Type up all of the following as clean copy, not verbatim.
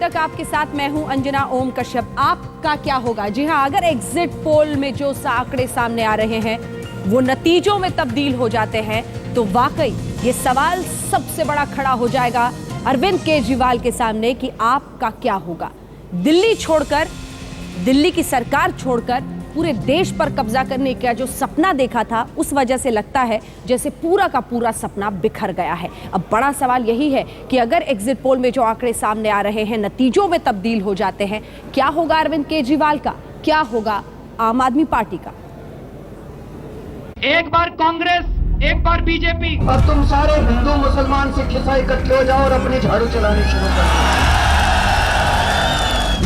दर्शक, आपके साथ मैं हूं अंजना ओम कश्यप। आपका क्या होगा? जी हां, अगर एग्जिट पोल में जो आंकड़े सामने आ रहे हैं वो नतीजों में तब्दील हो जाते हैं तो वाकई ये सवाल सबसे बड़ा खड़ा हो जाएगा अरविंद केजरीवाल के सामने कि आपका क्या होगा। दिल्ली छोड़कर, दिल्ली की सरकार छोड़कर पूरे देश पर कब्जा करने का जो सपना देखा था, उस वजह से लगता है जैसे पूरा का पूरा सपना बिखर गया है। अब बड़ा सवाल यही है कि अगर एग्जिट पोल में जो आंकड़े सामने आ रहे हैं नतीजों में तब्दील हो जाते हैं, क्या होगा अरविंद केजरीवाल का, क्या होगा आम आदमी पार्टी का? एक बार कांग्रेस, एक बार बीजेपी। अब तुम सारे हिंदू मुसलमान सिख ईसाई इकट्ठे हो जाओ और अपनी झाड़ू चलानी शुरू कर दो।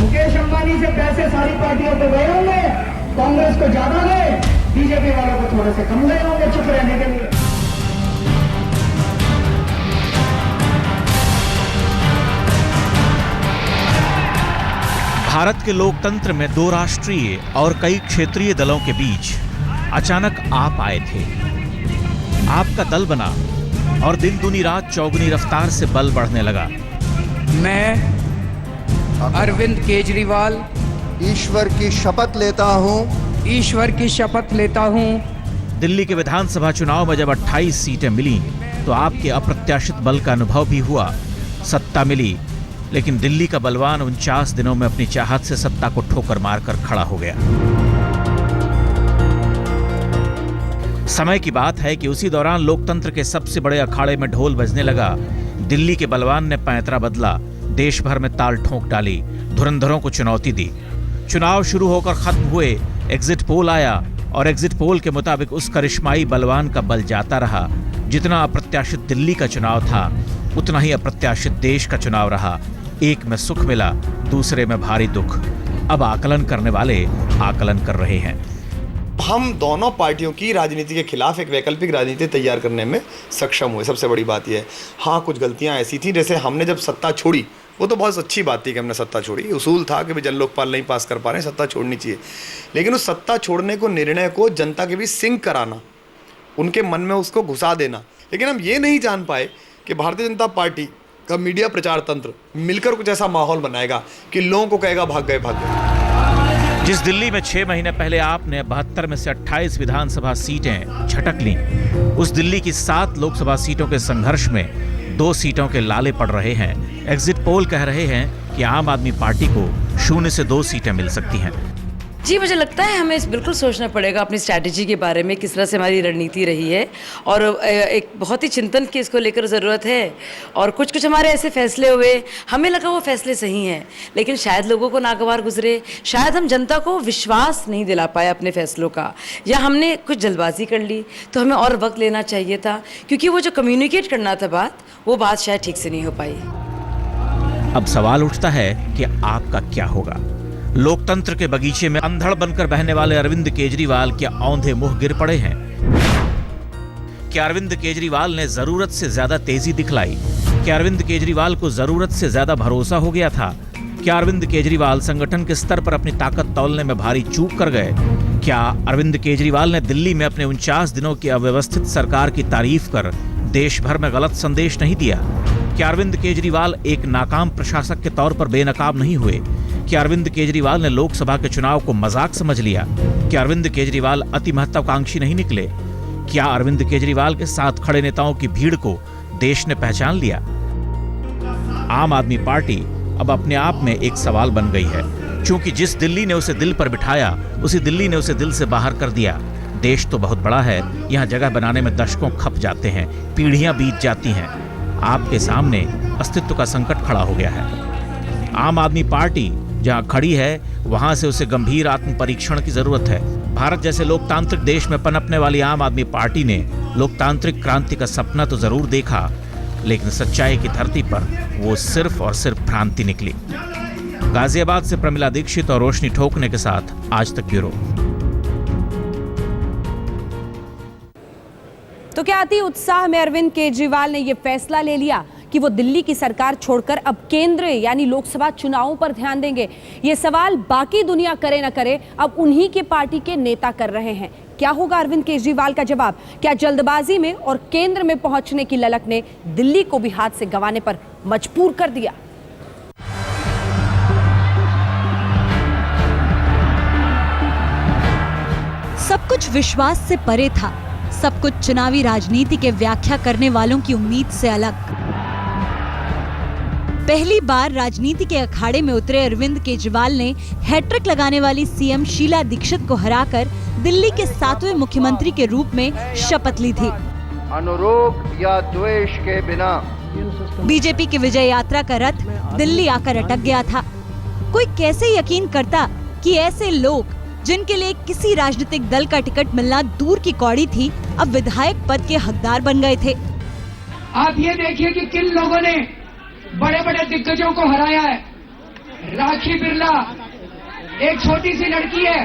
मुकेश अंबानी से पैसे सारी पार्टियों को गए होंगे, कांग्रेस को ज्यादा गए, बीजेपी वालों को थोड़े से कम गए होंगे चुप रहने के लिए। भारत के लोकतंत्र में दो राष्ट्रीय और कई क्षेत्रीय दलों के बीच अचानक आप आए थे। आपका दल बना और दिन दुनी रात चौगुनी रफ्तार से बल बढ़ने लगा। मैं अरविंद केजरीवाल ईश्वर की शपथ लेता हूं। ईश्वर की शपथ लेता हूं। दिल्ली के विधानसभा चुनाव में जब 28 सीटें मिली तो आपके अप्रत्याशित बल का अनुभव भी हुआ। सत्ता मिली, लेकिन दिल्ली का बलवान 49 दिनों में अपनी चाहत से सत्ता को ठोकर मारकर खड़ा हो गया। समय की बात है कि उसी दौरान लोकतंत्र के सबसे बड़े अखाड़े में ढोल बजने लगा। दिल्ली के बलवान ने पैंतरा बदला, देश भर में ताल ठोंक डाली, धुरंधरों को चुनौती दी। चुनाव शुरू होकर खत्म हुए, एग्जिट पोल आया और एग्जिट पोल के मुताबिक उस करिश्माई बलवान का बल जाता रहा। जितना अप्रत्याशित दिल्ली का चुनाव था, उतना ही अप्रत्याशित देश का चुनाव रहा। एक में सुख मिला, दूसरे में भारी दुख। अब आकलन करने वाले आकलन कर रहे हैं। हम दोनों पार्टियों की राजनीति के खिलाफ एक वैकल्पिक राजनीति तैयार करने में सक्षम हुए। सबसे बड़ी बात यह है, हाँ कुछ गलतियां ऐसी थी, जैसे हमने जब सत्ता छोड़ी, वो तो बहुत अच्छी बात थी कि हमने सत्ता छोड़ी। उसूल था कि भाई जन लोकपाल नहीं पास कर पा रहे हैं, सत्ता छोड़नी चाहिए। लेकिन उस सत्ता छोड़ने को, निर्णय को जनता के बीच सिंक कराना, उनके मन में उसको घुसा देना। लेकिन हम ये नहीं जान पाए कि भारतीय जनता पार्टी का मीडिया प्रचार तंत्र मिलकर कुछ ऐसा माहौल बनाएगा कि लोगों को कहेगा भाग गए भाग गए। जिस दिल्ली में 6 महीने पहले आपने 72 में से 28 विधानसभा सीटें झटक लीं, उस दिल्ली की 7 लोकसभा सीटों के संघर्ष में 2 सीटों के लाले पड़ रहे हैं। एग्जिट पोल कह रहे हैं कि आम आदमी पार्टी को 0 से 2 सीटें मिल सकती हैं। जी, मुझे लगता है हमें बिल्कुल सोचना पड़ेगा अपनी स्ट्रैटेजी के बारे में, किस तरह से हमारी रणनीति रही है, और एक बहुत ही चिंतन की इसको लेकर ज़रूरत है। और कुछ हमारे ऐसे फैसले हुए, हमें लगा वो फैसले सही हैं, लेकिन शायद लोगों को नागवार गुजरे, शायद हम जनता को विश्वास नहीं दिला पाए अपने फैसलों का, या हमने कुछ जल्दबाजी कर ली। तो हमें और वक्त लेना चाहिए था, क्योंकि वो जो कम्युनिकेट करना था वो बात शायद ठीक से नहीं हो पाई। अब सवाल उठता है कि आपका क्या होगा। लोकतंत्र के बगीचे में अंधड़ बनकर बहने वाले अरविंद केजरीवाल क्या औंधे मुंह गिर पड़े हैं? क्या अरविंद केजरीवाल ने जरूरत से ज्यादा तेजी दिखलाई? क्या अरविंद केजरीवाल को जरूरत से ज्यादा भरोसा हो गया था? क्या अरविंद केजरीवाल संगठन के स्तर पर अपनी ताकत तौलने में भारी चूक कर गए? क्या अरविंद केजरीवाल ने दिल्ली में अपने 49 दिनों की अव्यवस्थित सरकार की तारीफ कर देश भर में गलत संदेश नहीं दिया? क्या अरविंद केजरीवाल एक नाकाम प्रशासक के तौर पर बेनकाब नहीं हुए? क्या अरविंद केजरीवाल ने लोकसभा के चुनाव को मजाक समझ लिया? क्या अरविंद केजरीवाल अति महत्वाकांक्षी नहीं निकले? क्या अरविंद केजरीवाल के साथ खड़े नेताओं की भीड़ को देश ने पहचान लिया? आम आदमी पार्टी अब अपने आप में एक सवाल बन गई है, क्योंकि जिस दिल्ली ने उसे दिल पर बिठाया, उसी दिल्ली ने उसे दिल से बाहर कर दिया। देश तो बहुत बड़ा है, यहाँ जगह बनाने में दशकों खप जाते हैं, पीढ़ियां बीत जाती हैं। आपके सामने अस्तित्व का संकट खड़ा हो गया है। आम आदमी पार्टी जहां खड़ी है, वहां से उसे गंभीर आत्म परीक्षण की जरूरत है। भारत जैसे लोकतांत्रिक देश में पनपने वाली आम आदमी पार्टी ने लोकतांत्रिक क्रांति का सपना तो जरूर देखा, लेकिन सच्चाई की धरती पर वो सिर्फ और सिर्फ भ्रांति निकली। गाजियाबाद से प्रमिला दीक्षित और रोशनी ठोकने के साथ आज तक ब्यूरो। तो क्या अति उत्साह में अरविंद केजरीवाल ने यह फैसला ले लिया कि वो दिल्ली की सरकार छोड़कर अब केंद्र यानी लोकसभा चुनावों पर ध्यान देंगे? ये सवाल बाकी दुनिया करे न करे, अब उन्हीं के पार्टी के नेता कर रहे हैं। क्या होगा अरविंद केजरीवाल का जवाब? क्या जल्दबाजी में और केंद्र में पहुंचने की ललक ने दिल्ली को भी हाथ से गंवाने पर मजबूर कर दिया? विश्वास से परे था, सब कुछ चुनावी राजनीति के व्याख्या करने वालों की उम्मीद से अलग। पहली बार राजनीति के अखाड़े में उतरे अरविंद केजरीवाल ने हैट्रिक लगाने वाली सीएम शीला दीक्षित को हराकर दिल्ली के 7वें मुख्यमंत्री के रूप में शपथ ली थी। अनुरोध या द्वेष के बिना बीजेपी की विजय यात्रा का रथ दिल्ली आकर अटक गया था। कोई कैसे यकीन करता कि ऐसे लोग, जिनके लिए किसी राजनीतिक दल का टिकट मिलना दूर की कौड़ी थी, अब विधायक पद के हकदार बन गए थे। आप ये देखिए कि किन लोगों ने बड़े बड़े दिग्गजों को हराया है। राखी बिरला एक छोटी सी लड़की है,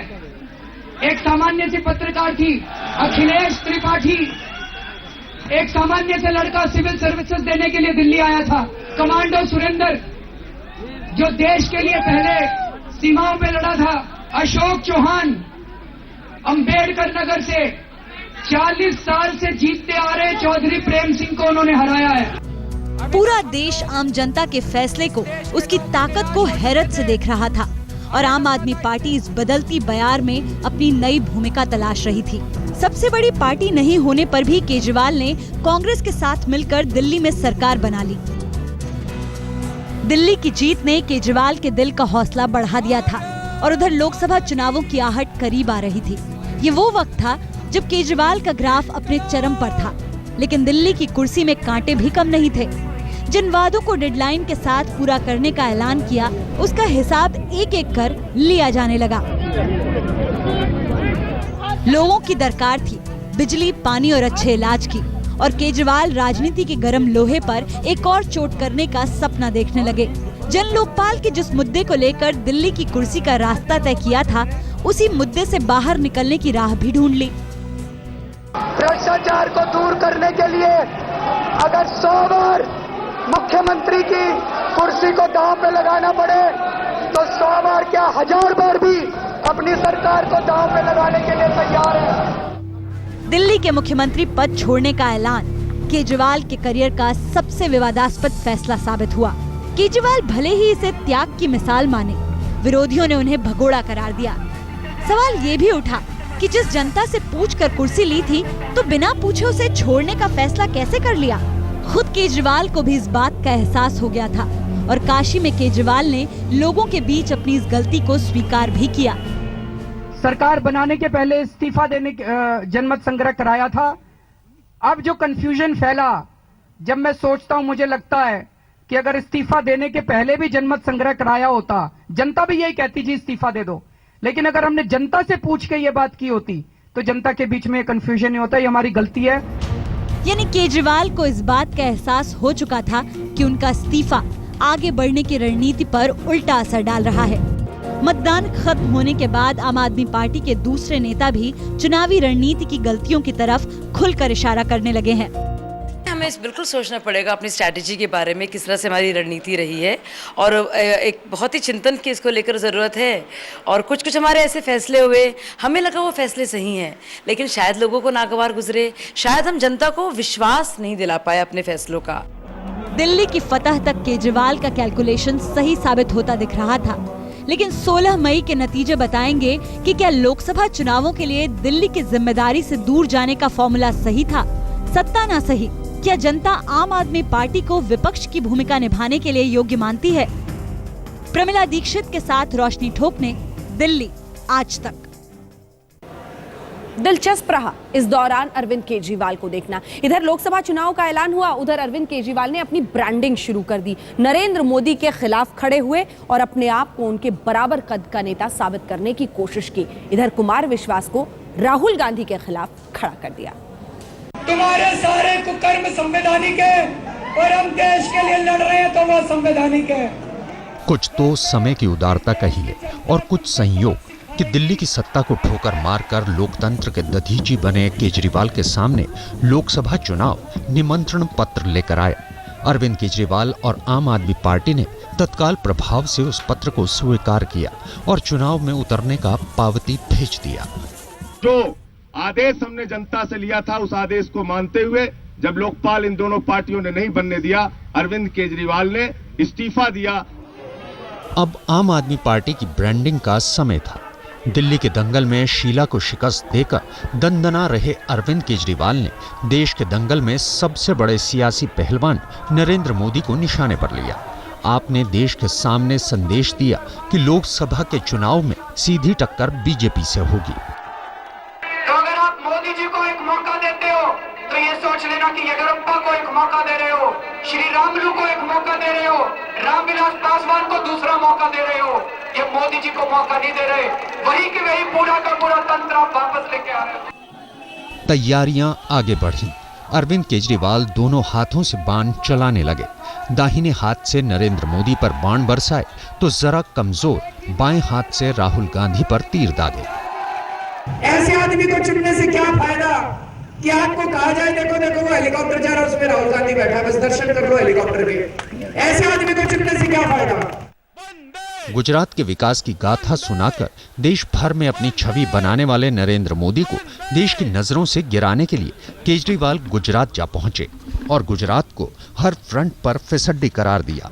एक सामान्य सी पत्रकार थी। अखिलेश त्रिपाठी एक सामान्य से लड़का, सिविल सर्विसेज देने के लिए दिल्ली आया था। कमांडो सुरेंद्र जो देश के लिए पहले सीमाओं पे लड़ा था। अशोक चौहान अंबेडकर नगर से 40 साल से जीतते आ रहे चौधरी प्रेम सिंह को उन्होंने हराया है। पूरा देश आम जनता के फैसले को, उसकी ताकत को हैरत से देख रहा था और आम आदमी पार्टी इस बदलती बयार में अपनी नई भूमिका तलाश रही थी। सबसे बड़ी पार्टी नहीं होने पर भी केजरीवाल ने कांग्रेस के साथ मिलकर दिल्ली में सरकार बना ली। दिल्ली की जीत ने केजरीवाल के दिल का हौसला बढ़ा दिया था और उधर लोकसभा चुनावों की आहट करीब आ रही थी। ये वो वक्त था जब केजरीवाल का ग्राफ अपने चरम पर था, लेकिन दिल्ली की कुर्सी में कांटे भी कम नहीं थे। जिन वादों को डेडलाइन के साथ पूरा करने का ऐलान किया, उसका हिसाब एक एक कर लिया जाने लगा। लोगों की दरकार थी बिजली, पानी और अच्छे इलाज की, और केजरीवाल राजनीति के गर्म लोहे पर एक और चोट करने का सपना देखने लगे। जन लोकपाल के जिस मुद्दे को लेकर दिल्ली की कुर्सी का रास्ता तय किया था, उसी मुद्दे से बाहर निकलने की राह भी ढूंढ ली। भ्रष्टाचार को दूर करने के लिए अगर 100 बार मुख्यमंत्री की कुर्सी को दांव पे लगाना पड़े तो 100 बार क्या 1000 बार भी अपनी सरकार को दांव पे लगाने के लिए तैयार है। दिल्ली के मुख्यमंत्री पद छोड़ने का ऐलान केजरीवाल के करियर का सबसे विवादास्पद फैसला साबित हुआ। केजरीवाल भले ही इसे त्याग की मिसाल माने, विरोधियों ने उन्हें भगोड़ा करार दिया। सवाल ये भी उठा कि जिस जनता से पूछकर कुर्सी ली थी, तो बिना पूछे उसे छोड़ने का फैसला कैसे कर लिया। खुद केजरीवाल को भी इस बात का एहसास हो गया था और काशी में केजरीवाल ने लोगों के बीच अपनी इस गलती को स्वीकार भी किया। सरकार बनाने के पहले इस्तीफा देने जनमत संग्रह कराया था। अब जो कंफ्यूजन फैला, जब मैं सोचता हूं, मुझे लगता है कि अगर इस्तीफा देने के पहले भी जनमत संग्रह कराया होता, जनता भी यही कहती जी इस्तीफा दे दो, लेकिन अगर हमने जनता से पूछ के ये बात की होती तो जनता के बीच में कंफ्यूजन नहीं होता। ये हमारी गलती है। यानी केजरीवाल को इस बात का एहसास हो चुका था कि उनका इस्तीफा आगे बढ़ने की रणनीति पर उल्टा असर डाल रहा है। मतदान खत्म होने के बाद आम आदमी पार्टी के दूसरे नेता भी चुनावी रणनीति की गलतियों की तरफ खुलकर इशारा करने लगे हैं। हमें बिल्कुल सोचना पड़ेगा अपनी स्ट्रैटेजी के बारे में, किस तरह से हमारी रणनीति रही है, और एक बहुत ही चिंतन की इसको लेकर ज़रूरत है। और कुछ हमारे ऐसे फैसले हुए, हमें लगा वो फैसले सही हैं, लेकिन शायद लोगों को नागवार गुजरे, शायद हम जनता को विश्वास नहीं दिला पाए अपने फैसलों का। दिल्ली की फतह तक केजरीवाल का कैलकुलेशन सही साबित होता दिख रहा था, लेकिन 16 मई के नतीजे बताएंगे कि क्या लोकसभा चुनावों के लिए दिल्ली की जिम्मेदारी से दूर जाने का फॉर्मूला सही था, सत्ता ना सही। क्या जनता आम आदमी पार्टी को विपक्ष की भूमिका निभाने के लिए योग्य मानती है? प्रमिला दीक्षित के साथ रोशनी ठोक ने, दिल्ली आज तक। दिलचस्प रहा इस दौरान अरविंद केजरीवाल को देखना। इधर लोकसभा चुनाव का ऐलान हुआ, उधर अरविंद केजरीवाल ने अपनी ब्रांडिंग शुरू कर दी। नरेंद्र मोदी के खिलाफ खड़े हुए और अपने आप को उनके बराबर कद का नेता साबित करने की कोशिश की। इधर कुमार विश्वास को राहुल गांधी के खिलाफ खड़ा कर दिया। तुम्हारे सारे कुकर्म संवैधानिक है और हम देश के लिए लड़ रहे हैं तो वो संवैधानिक है। कुछ तो समय की उदारता कहिए और कुछ संयोग कि दिल्ली की सत्ता को ठोकर मारकर लोकतंत्र के दधीची बने केजरीवाल के सामने लोकसभा चुनाव निमंत्रण पत्र लेकर आया। अरविंद केजरीवाल और आम आदमी पार्टी ने तत्काल प्रभाव से उस पत्र को स्वीकार किया और चुनाव में उतरने का पावती भेज दिया। जो आदेश हमने जनता से लिया था, उस आदेश को मानते हुए जब लोकपाल इन दोनों पार्टियों ने नहीं बनने दिया, अरविंद केजरीवाल ने इस्तीफा दिया। अब आम आदमी पार्टी की ब्रांडिंग का समय था। दिल्ली के दंगल में शीला को शिकस्त देकर दंदना रहे अरविंद केजरीवाल ने देश के दंगल में सबसे बड़े सियासी पहलवान नरेंद्र मोदी को निशाने पर लिया। आपने देश के सामने संदेश दिया कि लोकसभा के चुनाव में सीधी टक्कर बीजेपी से होगी। तो अगर आप मोदी जी को एक मौका देते हो तो ये सोच लेना कि येडियुरप्पा को एक मौका दे रहे हो, श्री रामुलु को एक मौका दे रहे हो, रामविलास पासवान को दूसरा मौका दे रहे हो। ये मोदी जी को मौका नहीं दे रहे, वही के वही पूरा का पूरा तंत्र आप वापस लेके आ रहे हो। तैयारियां आगे बढ़ी। अरविंद केजरीवाल दोनों हाथों से बाण चलाने लगे। दाहिने हाथ से नरेंद्र मोदी पर बाण बरसाए तो जरा कमजोर बाएं हाथ से राहुल गांधी पर तीर दागे। ऐसे आदमी को चुनने से क्या फायदा कि आपको कहा जाए देखो देखो वो हेलीकॉप्टर जा रहा है, उसमें राहुल गांधी बैठा है, बस दर्शन कर लो हेलीकॉप्टर के। ऐसे आदमी को चुनने से क्या फायदा। गुजरात के विकास की गाथा सुनाकर देश भर में अपनी छवि बनाने वाले नरेंद्र मोदी को देश की नजरों से गिराने के लिए केजरीवाल गुजरात जा पहुंचे और गुजरात को हर फ्रंट पर फिसड्डी करार दिया।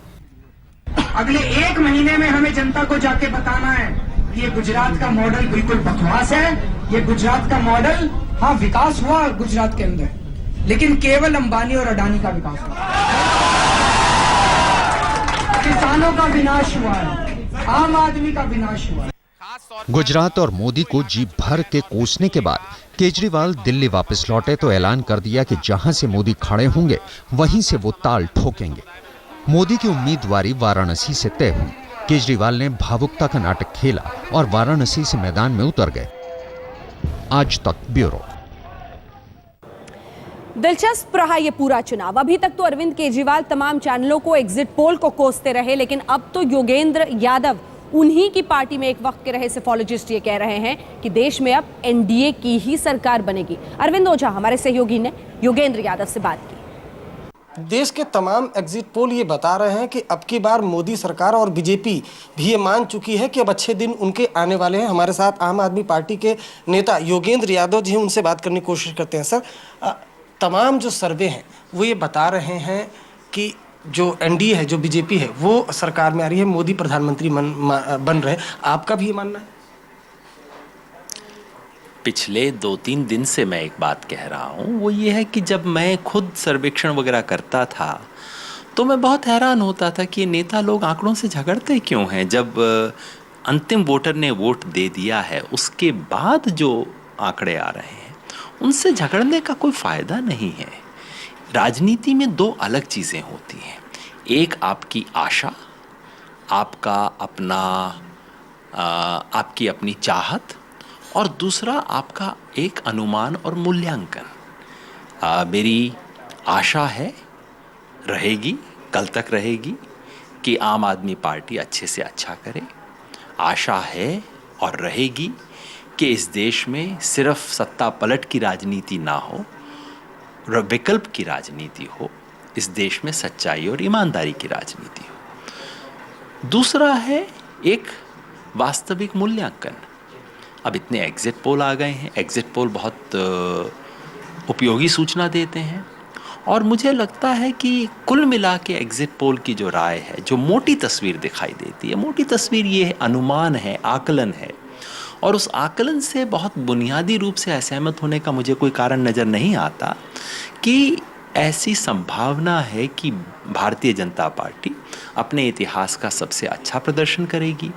अगले 1 महीने में हमें जनता को जाके बताना है कि ये गुजरात का मॉडल बिल्कुल बकवास है। ये गुजरात का मॉडल, हाँ विकास हुआ गुजरात के अंदर, लेकिन केवल अंबानी और अडानी का विकास हुआ। किसानों का विनाश हुआ है, आम आदमी का विनाश हुआ। गुजरात और मोदी को जी भर के कोसने के बाद केजरीवाल दिल्ली वापस लौटे तो ऐलान कर दिया कि जहां से मोदी खड़े होंगे वहीं से वो ताल ठोकेंगे। मोदी की उम्मीदवारी वाराणसी से तय हुई। केजरीवाल ने भावुकता का नाटक खेला और वाराणसी से मैदान में उतर गए। आज तक ब्यूरो। दिलचस्प रहा ये पूरा चुनाव। अभी तक तो अरविंद केजरीवाल तमाम चैनलों को एग्जिट पोल को कोसते रहे, लेकिन अब तो योगेंद्र यादव, उन्हीं की पार्टी में एक वक्त के रहे सेफोलॉजिस्ट, ये कह रहे हैं कि देश में अब एनडीए की ही सरकार बनेगी। अरविंद ओझा हमारे सहयोगी ने योगेंद्र यादव से बात की। देश के तमाम एग्जिट पोल ये बता रहे हैं कि अब की बार मोदी सरकार और बीजेपी भी ये मान चुकी है कि अब अच्छे दिन उनके आने वाले हैं। हमारे साथ आम आदमी पार्टी के नेता योगेंद्र यादव जी हैं, उनसे बात करने की कोशिश करते हैं। सर, तमाम जो सर्वे हैं वो ये बता रहे हैं कि जो एनडीए है, जो बीजेपी है, वो सरकार में आ रही है, मोदी प्रधानमंत्री बन रहे हैं। आपका भी ये मानना है? पिछले 2-3 दिन से मैं एक बात कह रहा हूँ, वो ये है कि जब मैं खुद सर्वेक्षण वगैरह करता था तो मैं बहुत हैरान होता था कि ये नेता लोग आंकड़ों से झगड़ते क्यों हैं। जब अंतिम वोटर ने वोट दे दिया है उसके बाद जो आंकड़े आ रहे हैं उनसे झगड़ने का कोई फ़ायदा नहीं है। राजनीति में 2 अलग चीज़ें होती हैं। एक आपकी आशा, आपका अपना आपकी अपनी चाहत, और दूसरा आपका एक अनुमान और मूल्यांकन। मेरी आशा है, रहेगी, कल तक रहेगी, कि आम आदमी पार्टी अच्छे से अच्छा करे। आशा है और रहेगी कि इस देश में सिर्फ सत्ता पलट की राजनीति ना हो, विकल्प की राजनीति हो। इस देश में सच्चाई और ईमानदारी की राजनीति हो। दूसरा है एक वास्तविक मूल्यांकन। अब इतने एग्जिट पोल आ गए हैं, एग्जिट पोल बहुत उपयोगी सूचना देते हैं, और मुझे लगता है कि कुल मिला के एग्जिट पोल की जो राय है, जो मोटी तस्वीर दिखाई देती है, मोटी तस्वीर ये है, अनुमान है, आकलन है, और उस आकलन से बहुत बुनियादी रूप से असहमत होने का मुझे कोई कारण नज़र नहीं आता कि ऐसी संभावना है कि भारतीय जनता पार्टी अपने इतिहास का सबसे अच्छा प्रदर्शन करेगी,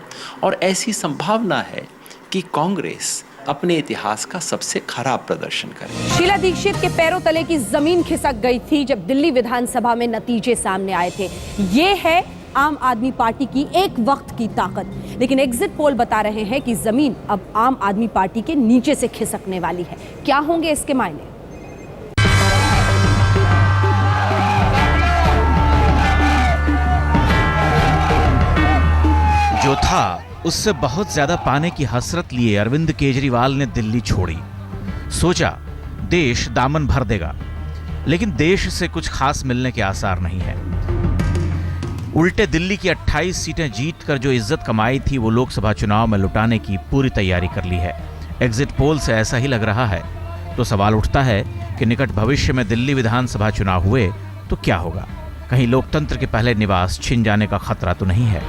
और ऐसी संभावना है कि कांग्रेस अपने इतिहास का सबसे खराब प्रदर्शन करेगी। शीला दीक्षित के पैरों तले की जमीन खिसक गई थी जब दिल्ली विधानसभा में नतीजे सामने आए थे। ये है आम आदमी पार्टी की एक वक्त की ताकत, लेकिन एग्जिट पोल बता रहे हैं कि जमीन अब आम आदमी पार्टी के नीचे से खिसकने वाली है। क्या होंगे इसके मायने? जो था उससे बहुत ज्यादा पाने की हसरत लिए अरविंद केजरीवाल ने दिल्ली छोड़ी। सोचा देश दामन भर देगा, लेकिन देश से कुछ खास मिलने के आसार नहीं है। उल्टे दिल्ली की 28 सीटें जीतकर जो इज्जत कमाई थी वो लोकसभा चुनाव में लुटाने की पूरी तैयारी कर ली है। एग्जिट पोल से ऐसा ही लग रहा है। तो सवाल उठता है कि निकट भविष्य में दिल्ली विधानसभा चुनाव हुए तो क्या होगा? कहीं लोकतंत्र के पहले निवास छिन जाने का खतरा तो नहीं है?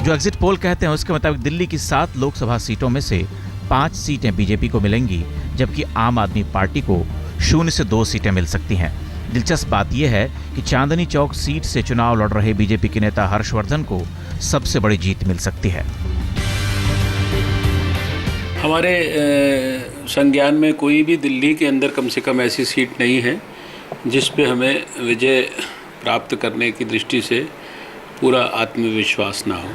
जो एग्जिट पोल कहते हैं उसके मुताबिक दिल्ली की 7 लोकसभा सीटों में से 5 सीटें बीजेपी को मिलेंगी, जबकि आम आदमी पार्टी को 0 से 2 सीटें मिल सकती हैं। दिलचस्प बात यह है कि चांदनी चौक सीट से चुनाव लड़ रहे बीजेपी के नेता हर्षवर्धन को सबसे बड़ी जीत मिल सकती है। हमारे संज्ञान में कोई भी दिल्ली के अंदर कम से कम ऐसी सीट नहीं है जिस पे हमें विजय प्राप्त करने की दृष्टि से पूरा आत्मविश्वास ना हो।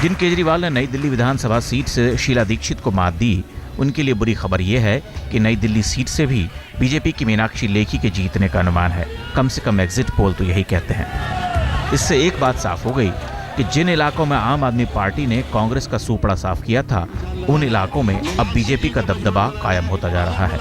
जिन केजरीवाल ने नई दिल्ली विधानसभा सीट से शीला दीक्षित को मात दी, उनके लिए बुरी खबर यह है कि नई दिल्ली सीट से भी बीजेपी की मीनाक्षी लेखी के जीतने का अनुमान है। कम से कम एग्जिट पोल तो यही कहते हैं। इससे एक बात साफ हो गई कि जिन इलाकों में आम आदमी पार्टी ने कांग्रेस का सूपड़ा साफ किया था, उन इलाकों में अब बीजेपी का दबदबा कायम होता जा रहा है।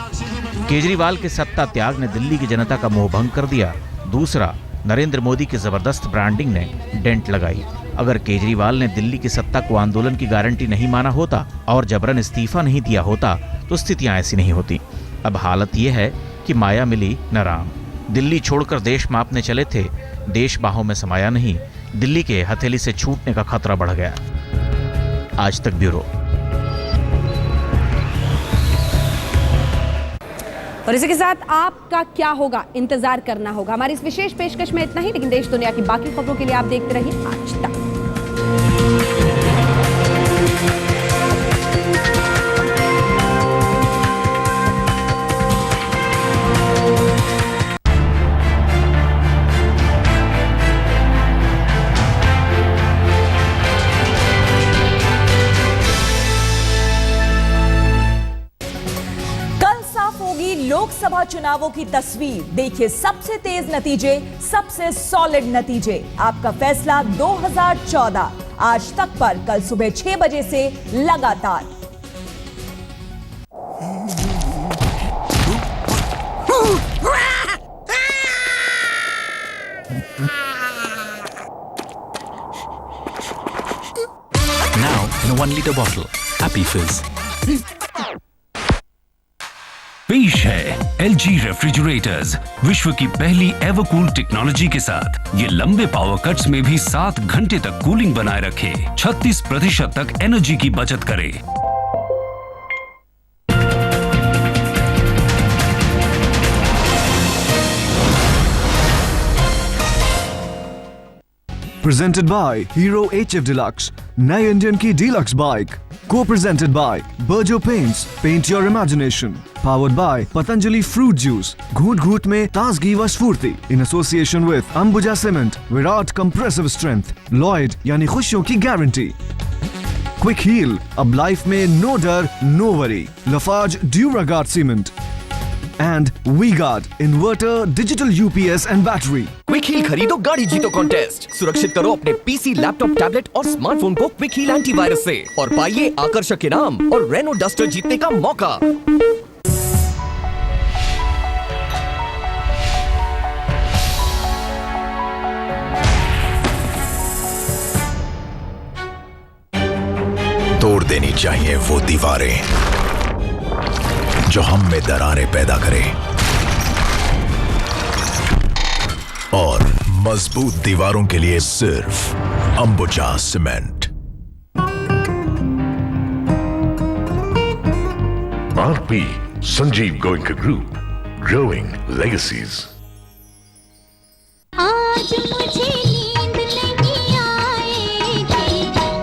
केजरीवाल के सत्ता त्याग ने दिल्ली की जनता का मोह भंग कर दिया। दूसरा, नरेंद्र मोदी की जबरदस्त ब्रांडिंग ने डेंट लगाई। अगर केजरीवाल ने दिल्ली की सत्ता को आंदोलन की गारंटी नहीं माना होता और जबरन इस्तीफा नहीं दिया होता तो स्थितियां ऐसी नहीं होती। अब हालत यह है कि माया मिली न राम। दिल्ली छोड़कर देश मापने चले थे, देश बाहों में समाया नहीं, दिल्ली के हथेली से छूटने का खतरा बढ़ गया। आज तक ब्यूरो। और इसी के साथ आपका क्या होगा, इंतजार करना होगा। हमारी इस विशेष पेशकश में इतना ही, लेकिन देश दुनिया की बाकी खबरों के लिए आप देखते रहिए आज तक। लोकसभा चुनावों की तस्वीर देखिए, सबसे तेज नतीजे, सबसे सॉलिड नतीजे। आपका फैसला 2014 आज तक पर कल सुबह 6 बजे से लगातार। Now in a 1 liter bottle, Happy Fizz. पेश है LG रेफ्रिजरेटर्स विश्व की पहली एवरकूल टेक्नोलॉजी के साथ। ये लंबे पावर कट्स में भी 7 घंटे तक कूलिंग बनाए रखे, 36% तक एनर्जी की बचत करे। Presented by Hero HF Deluxe, नए इंडियन की deluxe bike. Co-presented by Berger Paints, paint your imagination. Powered by Patanjali Fruit Juice, घूट घूट में ताजगी व स्फूर्ति। In association with Ambuja Cement, Virat Compressive Strength, Lloyd यानी खुशियों की गारंटी। Quick Heal, अब लाइफ में नो डर no worry. Lafarge Duragard Cement and V-Guard Inverter Digital UPS and Battery। Quick Heal खरीदो गाड़ी जीतो कॉन्टेस्ट। सुरक्षित करो अपने पीसी, लैपटॉप, टैबलेट और स्मार्टफोन को क्विक हील एंटीवायरस से और पाइए आकर्षक इनाम और रेनो डस्टर जीतने का मौका। तोड़ देनी चाहिए वो दीवारें जो हम में दरारें पैदा करें, और मजबूत दीवारों के लिए सिर्फ Ambuja cement. RP Sanjeev Goenka Group, growing legacies. आज मुझे नींद नहीं आएगी,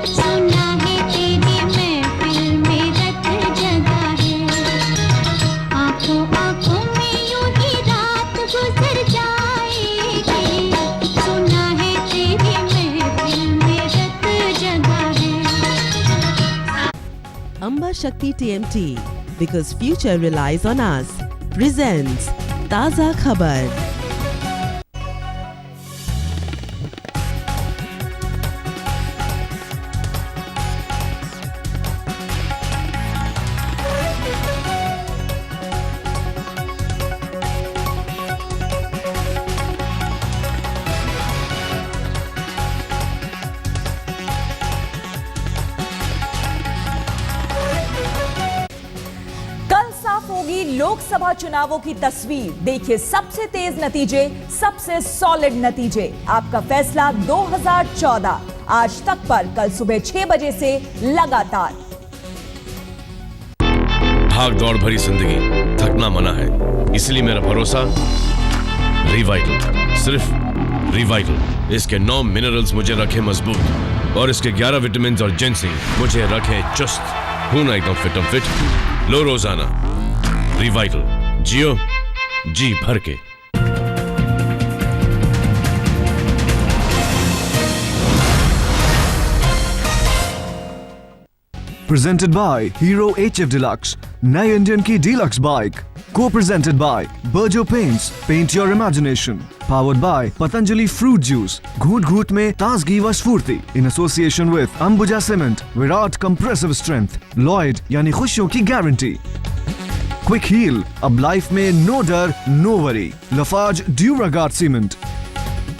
सुना है तेरी महफिल में रत जगा है। आंखों आंखों में यूं ही रात गुजर जाएगी, सुना है तेरी महफिल में रत जगा है। Amba Shakti TMT, because future relies on us, presents Taza Khabar। Lok Sabha चुनावों की तस्वीर देखिए, सबसे तेज नतीजे, सबसे सॉलिड नतीजे। आपका फैसला 2014 आज तक पर कल सुबह 6 बजे से लगातार। भाग दौड़ भरी जिंदगी, थकना मना है, इसलिए मेरा भरोसा रिवाइटल, सिर्फ रिवाइटल। इसके 9 मिनरल्स मुझे रखे मजबूत और इसके 11 विटामिन और जिंसिंग मुझे रखे चुस्त। हूं ना एकदम फिट फिट। लो रोजाना रिवाइटल, जियो जी भर के। Presented by Hero HF Deluxe, नए इंडियन की deluxe bike. Co-presented by Berger Paints, paint your imagination. Powered by Patanjali Fruit Juice, घूट घूट में ताजगी व स्फूर्ति। In association with Ambuja Cement, Virat Compressive Strength, Lloyd यानी खुशियों की गारंटी। Quick Heal, अब लाइफ में नो डर no worry. Lafarge Duragard Cement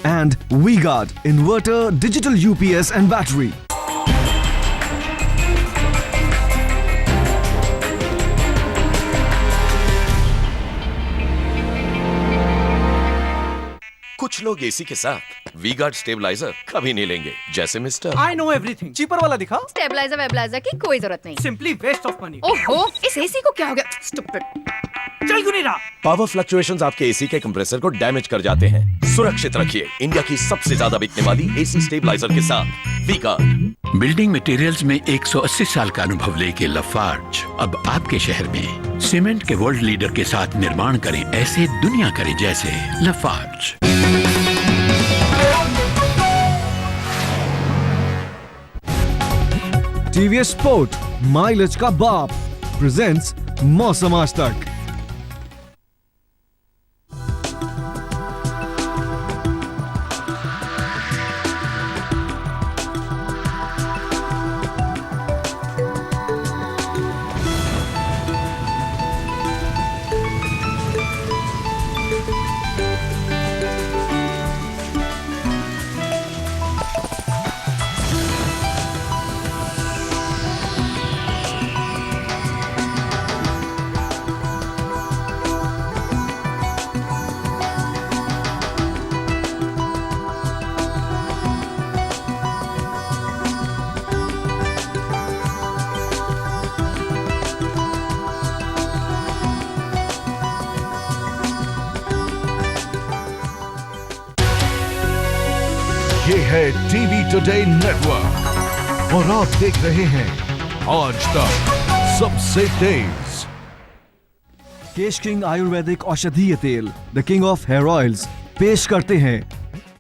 and V-Guard, Inverter, Digital UPS and Battery. कुछ लोग एसी के साथ वी-गार्ड स्टेबलाइजर कभी नहीं लेंगे, जैसे mister. I know everything. Cheaper वाला दिखा। स्टेबलाइजर वेबलाइजर की कोई जरूरत नहीं। Simply waste of money. ओहो, इस एसी को क्या हो गया? Stupid. चल क्यों नहीं रहा? पावर फ्लक्चुएशंस आपके एसी के कंप्रेसर को डैमेज कर जाते हैं। सुरक्षित रखिए इंडिया की सबसे ज्यादा बिकने वाली एसी स्टेबलाइजर के साथ वी-गार्ड। बिल्डिंग मटेरियल्स में 180 साल का अनुभव लेके लफार्ज अब आपके शहर में सीमेंट के वर्ल्ड लीडर के साथ निर्माण करें, ऐसे दुनिया करे जैसे। लफार्ज। TVS Sport, माइलेज का बाप, प्रेजेंट्स मौसम आज तक। ये है टीवी टुडे नेटवर्क और आप देख रहे हैं आज तक सबसे तेज। केश किंग आयुर्वेदिक औषधीय तेल, the king of hair oils, पेश करते हैं